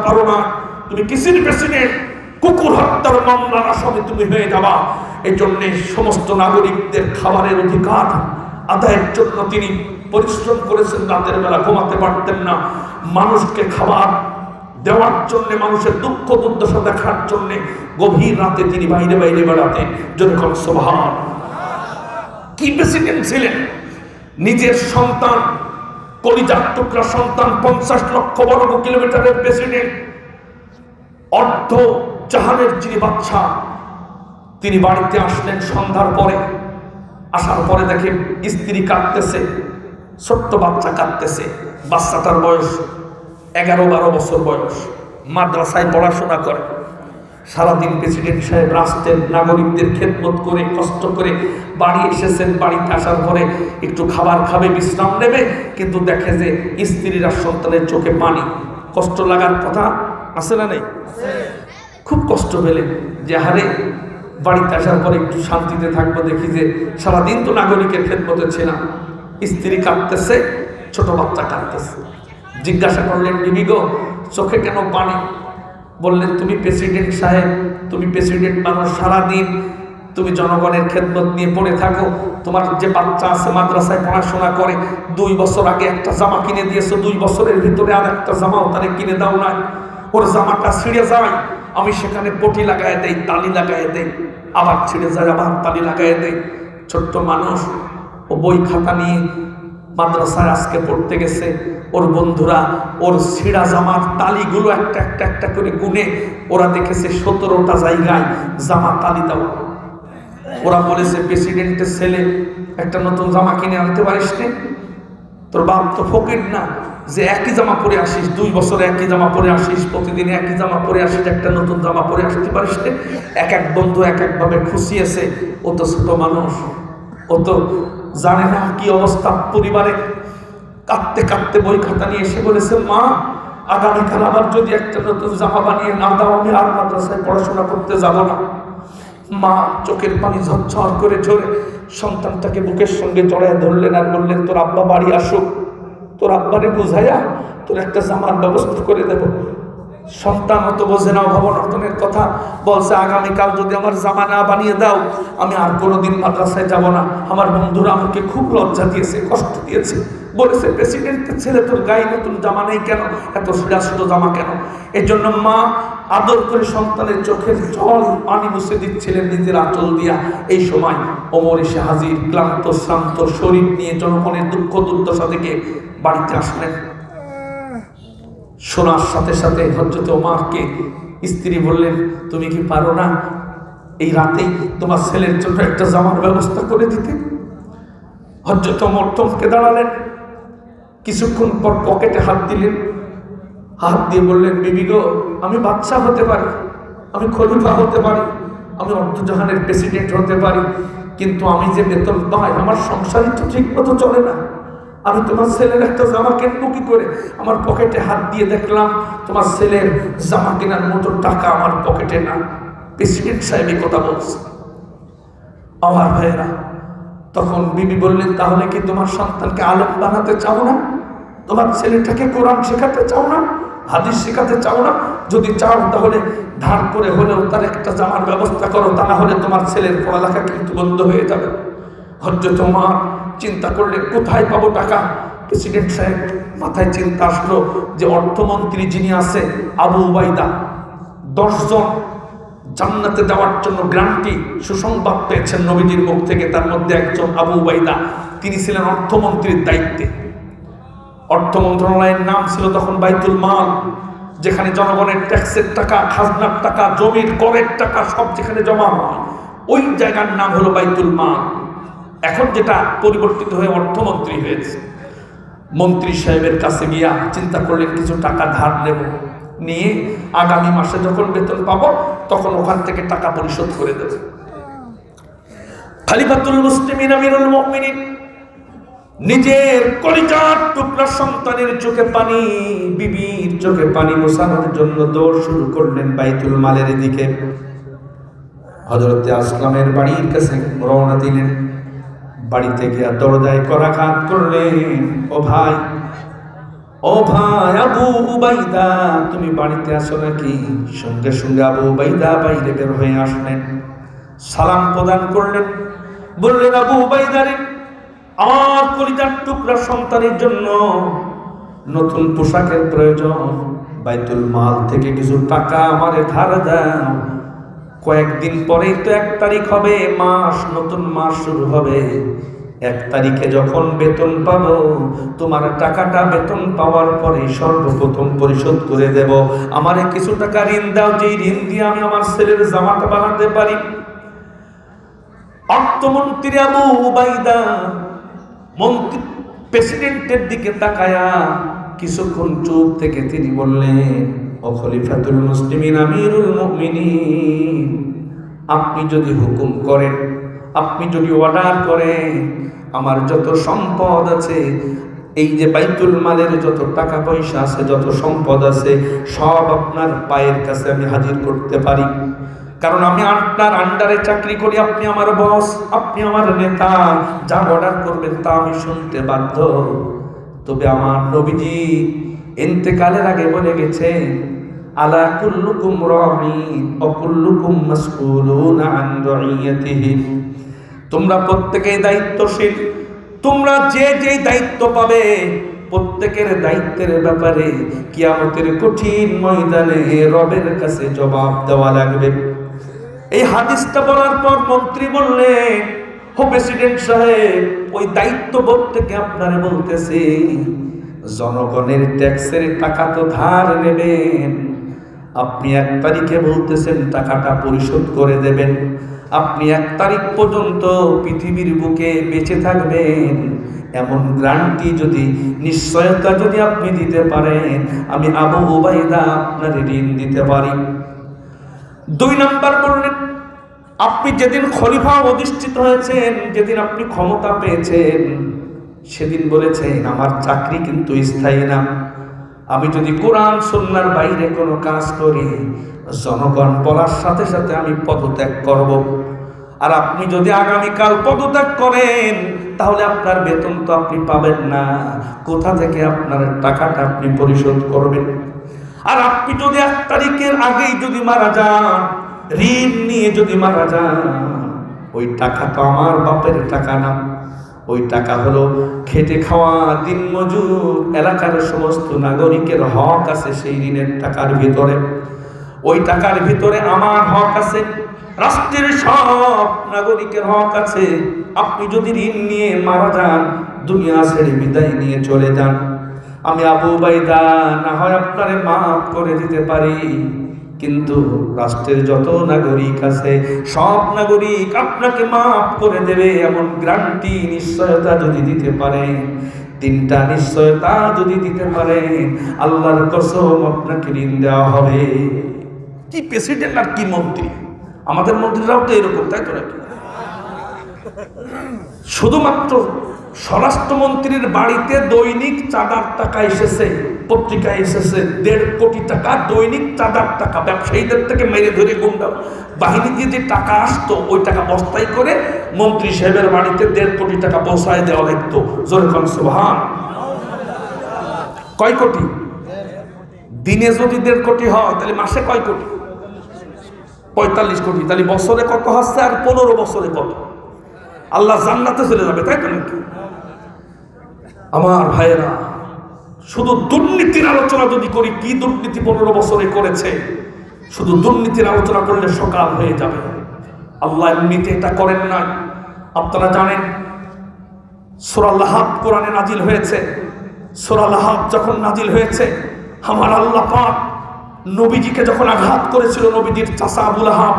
পারো না, তুমি কিসের প্রেসিডেন্ট? কুকুর হত্যার মামলার আসামি তুমি হয়ে যাবা। এই জন্য সমস্ত নাগরিকদের খাবারের অধিকার আদায়ের জন্য তিনি পরিশ্রম করেছেন। রাতের বেলা ঘুমাতে পারতেন না, মানুষকে খাবার দেওয়ার জন্য, মানুষের দুঃখ দুর্দশা দেখার জন্য গভীর রাতে তিনি বাইরে বাইরে বেড়াতেন। যেরকম সুবহান। কি প্রেসিডেন্ট ছিলেন! নিজের সন্তান, কলিজার টুকরা সন্তান, 50 লক্ষ বর্গ কিলোমিটারের প্রেসিডেন্ট, অর্ধ জাহানের যিনি বাদশা, তিনি বাড়িতে আসলেন সন্ধ্যার পরে। আসার পরে দেখে স্ত্রী কাঁদতেছে, ছোট্ট বাচ্চা কাঁদতেছে। বাচ্চাটার বয়স 11-12 বছর বয়স, মাদ্রাসায় পড়াশোনা করে। সারাদিন প্রেসিডেন্ট সাহেব রাষ্ট্রের নাগরিকদের খেদমত করে কষ্ট করে বাড়ি এসেছেন। বাড়িতে আসার পরে একটু খাবার খাবে, বিশ্রাম নেবে, কিন্তু দেখে যে স্ত্রীর আর সন্তানের চোখে পানি। কষ্ট লাগার কথা আছে না নেই? খুব কষ্ট পেলেন যে হারে বাড়িতে আসার পরে একটু শান্তিতে থাকবো। দেখি যে সারাদিন তো নাগরিকের খেদমতে ছিলাম, স্ত্রী কাঁদতেছে, ছোট বাচ্চা কাঁদতেছে। জিজ্ঞাসা করলেন, বিবি গো, চোখে কেন পানি? বললেন, তুমি প্রেসিডেন্ট সাহেব, তুমি প্রেসিডেন্ট মানুষ, সারাদিন তুমি জনগণের খেদমত নিয়ে পড়ে থাকো। তোমার যে বাচ্চা আছে মাদ্রাসায় পড়াশোনা করে, 2 বছর আগে একটা জামা কিনে দিয়েছো, 2 বছরের ভিতরে আর একটা জামাও তারে কিনে দাও না। ওর জামাটা ছিঁড়ে যায়, আমি সেখানে পটি লাগাই দেই, তালি লাগাই দেই, আবার ছিঁড়ে যায়, আবার তালি লাগাই দেই। ছোট্ট মানুষ, ও বই খাতা নিয়ে মাদ্রাসায় আজকে পড়তে গেছে। ওর বন্ধুরা ওর ছিঁড়া জামার তালিগুলো একটা একটা একটা করে গুনে ওরা দেখেছে 17টা জায়গায় জামা তালি দেওয়া। ওরা বলেছে, প্রেসিডেন্টের ছেলে, একটা নতুন জামা কিনে আনতে পারিস নি? তোর বাপ তো ফকির না যে একই জামা পরে আসিস, 2 বছরে একই জামা পরে আসিস, প্রতিদিন একই জামা পরে আসিস, একটা নতুন জামা পরে আসতে পারিস নি? এক এক বন্ধু এক একভাবে খুশিয়েছে। ও তো ছোট মানুষ, ও তো জানে না কি অবস্থা পরিবারে। কাঁদতে কাঁদতে বই খাতা নিয়ে এসে বলেছে, মা, আগামীকাল আবার যদি একটা নতুন জামা বানিয়ে না দাও, আমি আর মাদ্রাসায় পড়াশোনা করতে যাব না। মা চোখের পানি ঝরঝর করে ঝরে সন্তানটাকে বুকের সঙ্গে জড়ায় ধরলেন আর বললেন, তোর আব্বা বাড়ি আসুক, তোর আব্বারে বুঝাইয়া তোর একটা জামার ব্যবস্থা করে দেব। সন্তান অত বোঝে না, অভাবনটনের কথা। বলছে, আগামীকাল যদি আমার জামা না বানিয়ে দাও, আমি আর কোনোদিন মাদ্রাসায় যাব না। আমার বন্ধুরা আমাকে খুব লজ্জা দিয়েছে, কষ্ট দিয়েছে। বলেছে, প্রেসিডেন্টের ছেলে, তোর গায়ে নতুন জামা নেই কেন? এত ছোট জামা কেন? এর জন্য মা আদর করে সন্তানের চোখের জল পানি মুছে দিচ্ছিলেন নিজের আঁচল দিয়া। এই সময় ওমর এসে হাজির, ক্লান্ত শ্রান্ত শরীর নিয়ে জনগণের দুঃখ দুর্দশা থেকে বাড়িতে আসলেন। শোনার সাথে সাথে হযরত ওমরকে স্ত্রী বললেন, তুমি কি পারো না এই রাতেই তোমার ছেলের জন্য একটা জামার ব্যবস্থা করে দিতে? হযরত ওমর থমকে দাঁড়ালেন। কিছুক্ষণ পর পকেটে হাত দিলেন, হাত দিয়ে বললেন, বিবি গো, আমি বাদশা হতে পারি, আমি খলিফা হতে পারি, আমি অর্ধজাহানের প্রেসিডেন্ট হতে পারি, কিন্তু আমি যে বেতন পাই, আমার সংসারই তো ঠিক মতো চলে না। আমি তোমার ছেলের একটা জামা কিনবো কি করে? আমার পকেটে হাত দিয়ে দেখলাম তোমার ছেলের জামা কেনার মতো টাকা আমার পকেটে না। প্রেসিডেন্ট সাহেব এই কথা বলছে। আমার ভাইয়েরা, তখন বিবি বললেন, তাহলে কি তোমার সন্তানকে আলেম বানাতে চাও না? তোমার ছেলেটাকে কোরআন শেখাতে চাও না? হাদিস শেখাতে চাও না? যদি চাও তাহলে ধার করে হলেও তার একটা জামার ব্যবস্থা করো, তা না হলে তোমার ছেলের পড়ালেখা কিন্তু বন্ধ হয়ে যাবে। হযরত ওমর চিন্তা করলেন, কোথায় পাবো টাকা? প্রেসিডেন্ট সাহেব মাথায় চিন্তা আসলো যে অর্থমন্ত্রী যিনি আছে আবু উবাইদা, 10 জন জান্নাতে যাওয়ার জন্য গ্যারান্টি সুসংবাদ পেয়েছেন নবীজির মুখ থেকে। তার মধ্যে একজন আবু উবাইদা, তিনি ছিলেন অর্থমন্ত্রীর দায়িত্বে। অর্থ মন্ত্রণালয়ের নাম ছিল তখন বাইতুল মাল, যেখানে জনগণের ট্যাক্সের টাকা, খাজনার টাকা, জমির করের টাকা সব যেখানে জমা হয়, ওই জায়গার নাম হলো বাইতুল মাল। এখন যেটা পরিবর্তিত হয়ে অর্থমন্ত্রী হয়েছে। মন্ত্রী সাহেবের কাছে গিয়া চিন্তা করলেন, কিছু টাকা ধার নেব, নিয়ে আগামী মাসে যখন বেতন পাবো তখন ওখান থেকে টাকা পরিশোধ করে দেব। খলিফাতুল মুসলিমিন আমিরুল মুমিনিন নিজের কলিজার টুকরা সন্তানের চোখে পানি, বিবির চোখে পানি মোছানোর জন্য দৌড় শুরু করলেন বাইতুল মালের দিকে। হযরতে আসলামের বাড়ির কাছে রওনা দিলেন। বাড়িতে গিয়া দরজায় করাঘাত করলেন, ও ভাই, ও ভাই আবু উবাইদা, তুমি বাড়িতে আসো নাকি? সঙ্গে সঙ্গে আবু উবাইদা বাইরে বের হয়ে আসলেন, সালাম প্রদান করলেন, বললেন আবু উবাইদা রে, আমার কলিজার টুকরা সন্তানের জন্য নতুন পোশাকের প্রয়োজন, বাইতুল মাল থেকে কিছু টাকা আমারে ধার দাও। কয়েকদিন পরেই তো 1 তারিখ হবে, নতুন মাস শুরু হবে। 1 তারিখে যখন বেতন পাবো, তোমার টাকাটা বেতন পাওয়ার পরে সর্বপ্রথম পরিশোধ করে দেব। আমারে কিছু টাকা ঋণ দাও, যে ঋণ দিয়ে আমি আমার ছেলের জামাটা বানাতে পারি। অর্থমন্ত্রী আবু উবাইদা মন্ত্রী প্রেসিডেন্টের দিকে তাকায়া কিছুক্ষণ চুপ থেকে তিনি বললেন, ও খলিফাতুল মুসলিমিন, আমিরুল মুমিনিন, আপনি যদি হুকুম করেন, আপনি যদি অর্ডার করেন, আমার যত সম্পদ আছে, এই যে বাইতুল মালের যত টাকা পয়সা আছে, যত সম্পদ আছে, সব আপনার পায়ের কাছে আমি হাজির করতে পারি। কারণ আমি আপনার আন্ডারে চাকরি করি, আপনি আমার বস, আপনি আমার নেতা, যা অর্ডার করবেন তা আমি শুনতে বাধ্য। তবে আমার নবীজি ইন্তেকালের আগে বলে গেছেন, আলা কুল্লুকুম রাঈন ওয়া কুল্লুকুম মাসউলুন আন রাইয়াতিহি, তোমরা প্রত্যেকেই দায়িত্বশীল, তোমরা যে যে দায়িত্ব পাবে প্রত্যেকের দায়িত্বের ব্যাপারে কিয়ামতের কঠিন ময়দানে রবের কাছে জবাব দেওয়া লাগবে। এই হাদিসটা বলার পর মন্ত্রী বললেন, ও প্রেসিডেন্ট সাহেব, ওই দায়িত্ববোধ থেকে আপনারে বলতেছি, জনগণের ট্যাক্সের টাকা তো ধার নেবেন, আপনি 1 তারিখে বলতেছেন টাকাটা পরিশোধ করে দেবেন। আপনি 1 তারিখ পর্যন্ত পৃথিবীর বুকে বেঁচে থাকবেন, এমন গ্যারান্টি যদি, নিশ্চয়তা যদি আপনি দিতে পারেন, আমি আবু উবাইদা আপনার ঋণ দিতে পারি। 2 নাম্বার বললেন, আপনি যেদিন খলিফা অধিষ্ঠিত হয়েছেন, যেদিন আপনি ক্ষমতা পেয়েছেন, সেদিন বলেছেন আমার চাকরি কিন্তু স্থায়ী না। আমি যদি কোরআন সুন্নাহর বাইরে কোনো কাজ করি, জনগণ বলার সাথে সাথে আমি পদত্যাগ করব। আর আপনি যদি আগামীকাল পদত্যাগ করেন, তাহলে আপনার বেতন তো আপনি পাবেন না, কোথা থেকে আপনার টাকাটা আপনি পরিশোধ করবেন? আর আপনি যদি 1 তারিখের আগেই যদি মারা যান, ঋণ নিয়ে যদি মারা যান, ওই টাকা তো আমার বাপের টাকা না, ওই টাকা হলো খেটে খাওয়া দিনমজুর এলাকার সমস্ত নাগরিকের হক আছে সেই ঋণের টাকার ভিতরে। ওই টাকার ভিতরে আমার হক আছে, রাষ্ট্রের সব নাগরিকের হক আছে। আপনি যদি ঋণ নিয়ে মারা যান, দুনিয়া ছেড়ে বিদায় নিয়ে চলে যান, আমি আবু উবাইদা না হয় আপনারে মাফ করে দিতে পারি, কিন্তু রাষ্ট্রের যত নাগরিক আছে সব নাগরিক আপনাকে মাফ করে দেবে, এমন গ্যারান্টি, নিশ্চয়তা যদি দিতে পারেন, 3টা নিশ্চয়তা যদি দিতে পারেন, আল্লাহর কসম আপনাকে ঋণ দেওয়া হবে। কি প্রেসিডেন্ট আর কি মন্ত্রী, আমাদের মন্ত্রীরাও তো এরকম, তাই তো নাকি? শুধুমাত্র স্বরাষ্ট্রমন্ত্রীর বাড়িতে দৈনিক চাঁদার টাকা এসেছে, পত্রিকায় এসেছে 1.5 কোটি টাকা দৈনিক চাঁদার টাকা, ব্যবসায়ীদের থেকে মেরে ধরে গুন্ডা বাহিনী দিয়ে যে টাকা আসতো, ওই টাকা বস্তায় করে মন্ত্রী সাহেবের বাড়িতে 1.5 কোটি টাকা পৌঁছায় দেওয়া লাগতো। জোরে কোন সুবহান। কয় কোটি? দিনে যদি 1.5 কোটি হয়, তাহলে মাসে কয় কোটি? 45 কোটি। তাহলে বছরে কত হচ্ছে? আর 15 বছরে কত? আল্লাহ জান্নাতে চলে যাবে, তাই তো নাকি? আমার ভাইয়েরা, শুধু দুর্নীতির আলোচনা যদি করি, কি দুর্নীতি 15 বছরে করেছে, শুধু দুর্নীতির আলোচনা করলে সকাল হয়ে যাবে। আল্লাহ এমনিতে এটা করেন না। আপনারা জানেন সূরা লাহাব কোরআনে নাজিল হয়েছে। সূরা লাহাব যখন নাজিল হয়েছে, আমার আল্লাহ পাক নবীজিকে যখন আঘাত করেছিল, নবীজির চাচা আবু লাহাব,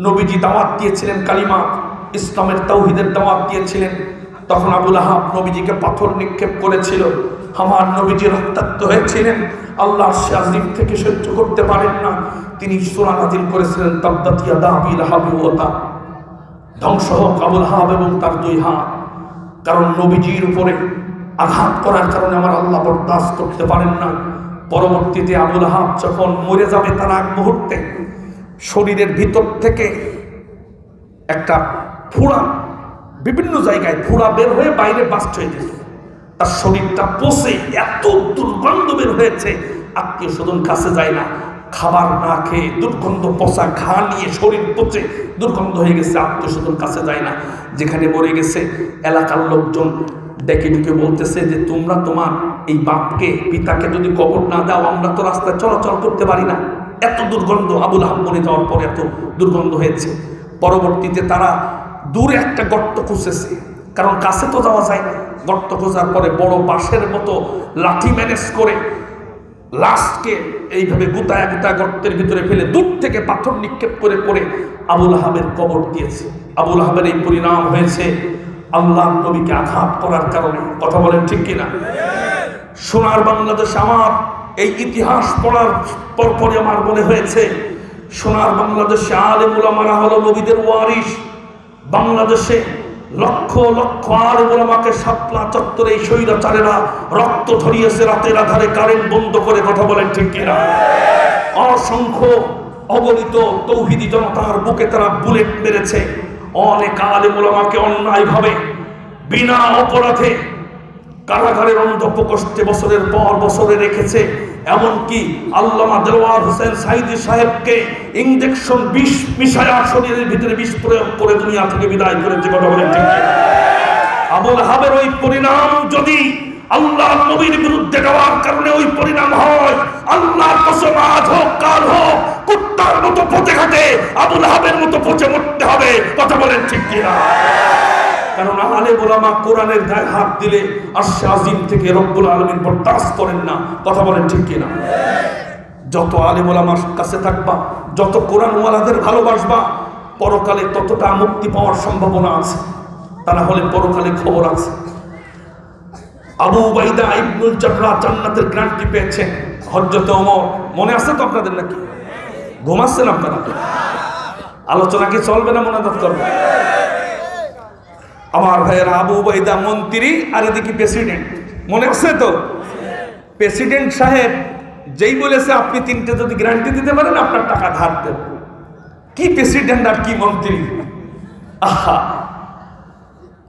নবীজি দাওয়াত দিয়েছিলেন কালিমা, ইসলামের তাওহীদের দাওয়াত দিয়েছিলেন, তখন আবু লাহাব নবীজিকে পাথর নিক্ষেপ করেছিল, আমার নবীজি রক্তাক্ত হয়েছিলেন। আল্লাহর শাজিম থেকে সহ্য করতে পারেন না, তিনি সূরা নাজিল করেছিলেন, তাব্বাত ইয়াদা আবি লাহাবি ওয়া তাব, ধ্বংস হোক আবু লাহাব এবং তার 2 হাত। কারণ নবীজির উপরে আঘাত করার কারণে আমার আল্লাহ বরদাস্ত করতে পারেন না। পরবর্তীতে আবু লাহাব যখন মরে যাবে, তার আগ মুহূর্তে শরীরের ভিতর থেকে একটা ফোঁড়া, বিভিন্ন জায়গায় ফোঁড়া বের হয়ে বাইরে বাস্ট হয়ে গেছে। তার শরীরটা পচে এত দুর্গন্ধ বের হয়েছে, আত্মীয় স্বজন কাছে যায় না, খাবার না খেয়ে দুর্গন্ধ, পচা ঘা নিয়ে শরীর পচে দুর্গন্ধ হয়ে গেছে, আত্মীয় স্বজন কাছে যায় না। যেখানে মরে গেছে এলাকার লোকজন ডেকে ডেকে বলতেছে যে তোমরা তোমার এই বাপকে, পিতাকে যদি কবর না দাও আমরা তো রাস্তায় চলাচল করতে পারি না, এত দুর্গন্ধ। আবুল আহাব মরে যাওয়ার পরে এত দুর্গন্ধ হয়েছে। পরবর্তীতে তারা দূরে একটা গর্ত খুঁজেছে, কারণ কাছে তো যাওয়া যায় না। গর্ত খোঁজার পরে বড় বাঁশের মতো লাঠি ম্যানেজ করে লাশকে এইভাবে গুতায় গুতায় গর্তের ভিতরে ফেলে দূর থেকে পাথর নিক্ষেপ করে পড়ে আবুল আহাবের কবর দিয়েছে। আবুল আহাবের এই পরিণাম হয়েছে আল্লাহর নবীকে আঘাত করার কারণে। কথা বলেন ঠিক কিনা? সোনার বাংলাদেশ, আমার এই ইতিহাস পড়ার পরপরই আমার মনে হয়েছে সোনার বাংলাদেশে আলেম উলামারা হলো নবীদের ওয়ারিস। বাংলাদেশে লক্ষ লক্ষ আলেম উলামাকে শাপলা চত্বরে এই স্বৈরাচারেরা রক্ত ঝরিয়েছে রাতের আধারে কারেন্ট বন্ধ করে। কথা বলেন ঠিক কিনা? অসংখ্য অগণিত তৌহিদি জনতার বুকে তারা বুলেট মেরেছে। অনেক আলেম উলামাকে অন্যায়ভাবে বিনা অপরাধে কারাগারের অন্ধপ্রকোষ্ঠে বছরের পর বছরে রেখেছে। এমনকি আল্লামা দেওয়ার হোসেন সাইদি সাহেবকে ইনজেকশন বিষ মিশায়া শরীরের ভিতরে বিষ প্রয়োগ করে দুনিয়া থেকে বিদায় করেছে। কথা বলেন ঠিক? আবুল আহাবের ওই পরিণাম যদি আল্লাহর নবীর বিরুদ্ধে যাওয়ার কারণে ওই পরিণাম হয়, আল্লাহর কসম আজ হোক কাল হোক কুত্তার মতো পচে ঘাটে আবুল আহাবের মতো পচে মরতে হবে। কথা বলেন ঠিক কিনা? কারণ আলেম ওলামা কোরআনের গায়ে হাত দিলে আরশে আজিম থেকে রব্বুল আলামিন বরদাস্ত করেন না। কথা বলেন ঠিক কিনা? যত আলেম ওলামার কাছে থাকবা, যত কোরআন ওয়ালাদের ভালোবাসবা, পরকালে ততটা মুক্তি পাওয়ার সম্ভাবনা আছে। তা না হলে পরকালে খবর আছে। আবু উবাইদা ইবনুল জাররাহ জান্নাতের গ্যারান্টি পেয়েছেন। হযরত ওমর, মনে আছে তো আপনাদের নাকি? ঘুমাচ্ছেন আপনারা? আলোচনা কি চলবে না মোনাজাত করবে? আমার ভাইয়েরা, আবু উবাইদা মন্ত্রী আর এদিকে প্রেসিডেন্ট, মনে আছে তো? প্রেসিডেন্ট সাহেব যেই বলেছে আপনি তিনটে যদি গ্যারান্টি দিতে পারেন আপনার টাকা ধার দেব। কি প্রেসিডেন্ট আর কি মন্ত্রী! আহা,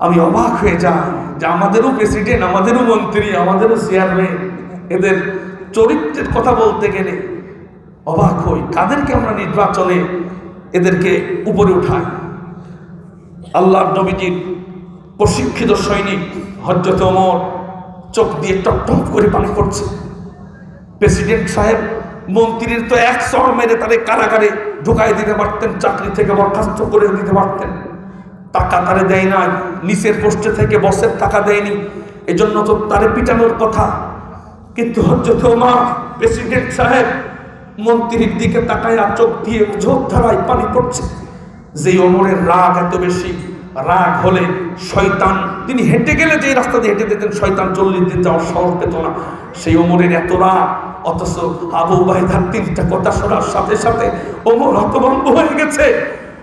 আমি অবাক হয়ে যাই যে আমাদেরও প্রেসিডেন্ট, আমাদেরও মন্ত্রী, আমাদেরও চেয়ারম্যান, এদের চরিত্রের কথা বলতে গেলে অবাক হই। কাদেরকে আমরা নির্বাচনে এদেরকে উপরে উঠাই? আল্লাহর নবীজির প্রশিক্ষিত সৈনিক হযরত ওমর চোখ দিয়ে টকটক করে পানি পড়ছে। প্রেসিডেন্ট সাহেব মন্ত্রীর তো এক চড় মেরে তারে কারাগারে ঢুকাই দিতে পারতেন, চাকরি থেকে বরখাস্ত করে দিতে পারতেন। টাকা তারে দেয় না, নিচের পোস্টে থেকে বসের টাকা দেয়নি, এজন্য তো তারে পিটানোর কথা। কিন্তু হযরত ওমর প্রেসিডেন্ট সাহেব মন্ত্রীর দিকে তাকায় চোখ দিয়ে ঝোঁক ধারায় পানি পড়ছে। যে ওমরের রাগ এত বেশি, রাগ হলে শয়তান, তিনি হেঁটে গেলে যে রাস্তা দিয়ে হেঁটে দিতেন শয়তান 40 দিন যাওয়ার সাহস পেত না। সেই ওমরের এত রাগ, অথচ আবু উবাইদার 3টা কথা শোনার সাথে সাথে ওমর হতভম্ব হয়ে গেছে।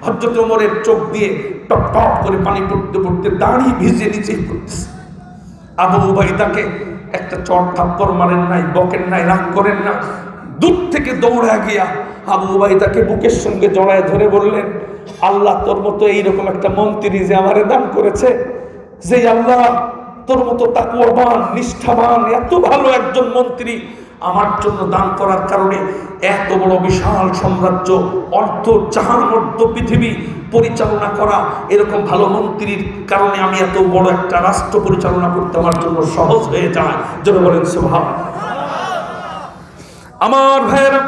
হযরত ওমরের চোখ দিয়ে টপ টপ করে পানি পড়তে পড়তে দাঁড়িয়ে ভিজে নিচেই পড়তেছে। আবু উবাইদাকে একটা চট থাপ্পড় মারেন নাই, বকেন নাই, রাগ করেন না। দূর থেকে দৌড়া গিয়া আবু উবাইদাকে বুকের সঙ্গে জড়ায় ধরে বললেন, আল্লাহ তোর মতো এইরকম একটা মন্ত্রী যে আমারে দান করেছে, যে আল্লাহ তোর মতো তাকওয়াবান, নিষ্ঠাবান, এত ভালো একজন মন্ত্রী আমার জন্য দান করার কারণে এত বড় বিশাল সাম্রাজ্য, অর্ধ জাহান অর্ধ পৃথিবী পরিচালনা করা, এরকম ভালো মন্ত্রীর কারণে আমি এত বড় একটা রাষ্ট্র পরিচালনা করতে আমার জন্য সহজ হয়ে যায়। যেন বলেন সুবহানাল্লাহ। আমার ভাইয়েরা,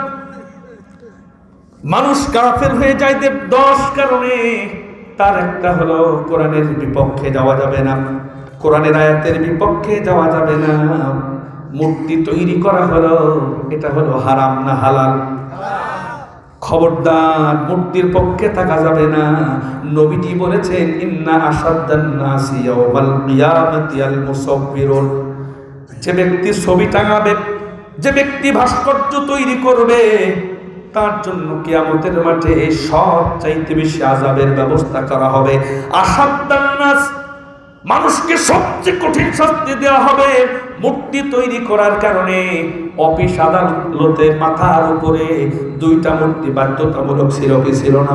মানুষ কাফের হয়ে যায় 10 কারণে। তার একটা হলো কোরআনের বিপক্ষে যাওয়া যাবে না, কোরআনের আয়াতের বিপক্ষে যাওয়া যাবে না। মূর্তি তৈরি করা হলো, এটা হলো হারাম না হালাল? খবরদার, মূর্তির পক্ষে থাকা যাবে না। নবীজি বলেছেন, ইন্না আশাদ্দান নাসি ইয়াওমাল কিয়ামাতি আল মুসাব্বিরুন। যে ব্যক্তি ছবি টাঙাবে, যে ব্যক্তি ভাস্কর্য তৈরি করবে, তার জন্য কিয়ামতের মাঠে সব চাইতে বেশি আযাবের ব্যবস্থা করা হবে। আশাদ্দান নাস, মানুষকে সবচেয়ে কঠিন শাস্তি দেওয়া হবে মূর্তি তৈরি করার কারণে। অফিস আদালতে মাথার উপরে 2টা মূর্তি বাধ্যতামূলক ছিল কি ছিল না?